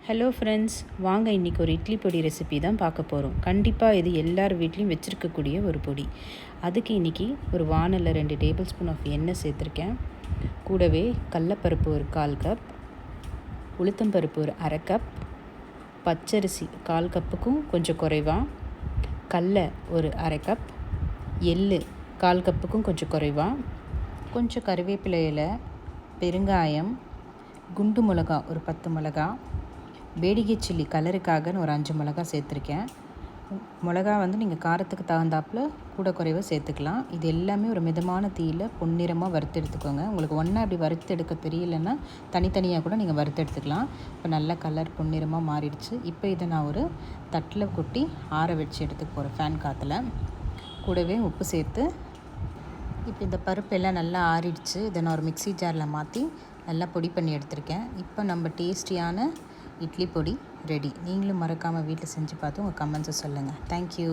Hello friends, வாங்க இன்றைக்கி ஒரு இட்லி பொடி ரெசிபி தான் பார்க்க போகிறோம். கண்டிப்பாக இது எல்லார் வீட்லேயும் வச்சுருக்கக்கூடிய ஒரு பொடி. அதுக்கு இன்றைக்கி ஒரு வானலில் 2 டேபிள் ஸ்பூன் ஆஃப் எண்ணெய் சேர்த்துருக்கேன். கூடவே கடலப்பருப்பு ஒரு 1/4 கப், உளுத்தம்பருப்பு ஒரு 1/2 கப், பச்சரிசி 1/4 கப்புக்கும் கொஞ்சம் குறைவாக, கடலை ஒரு 1/2 கப், எள்ளு 1/4 கப்புக்கும் கொஞ்சம் குறைவாக, கொஞ்சம் கருவேப்பிலை இலை, பெருங்காயம், குண்டு மிளகா ஒரு 10 மிளகா, வேடிகை சில்லி கலருக்காகன்னு ஒரு 5 மிளகா சேர்த்துருக்கேன். மிளகா நீங்கள் காரத்துக்கு தகுந்தாப்பில் கூட குறைவாக சேர்த்துக்கலாம். இது எல்லாமே ஒரு மிதமான தீயில் பொன்னிறமாக வறுத்து எடுத்துக்கோங்க. உங்களுக்கு ஒன்றா இப்படி வறுத்து எடுக்க தெரியலன்னா தனித்தனியாக கூட நீங்கள் வறுத்து எடுத்துக்கலாம். இப்போ நல்லா கலர் பொன்னிறமாக மாறிடுச்சு. இப்போ இதை நான் ஒரு தட்டில் கொட்டி ஆற வச்சு எடுத்துக்க போகிறேன் ஃபேன் காற்றுல. கூடவே உப்பு சேர்த்து இப்போ இந்த பருப்பெல்லாம் நல்லா ஆறிடுச்சு. இதை நான் ஒரு மிக்ஸி ஜாரில் மாற்றி நல்லா பொடி பண்ணி எடுத்திருக்கேன். இப்போ நம்ம டேஸ்டியான இட்லி பொடி ரெடி. நீங்களும் மறக்காமல் வீட்டில் செஞ்சு பார்த்து உங்கள் கமெண்ட்ஸை சொல்லுங்கள். தேங்க்யூ.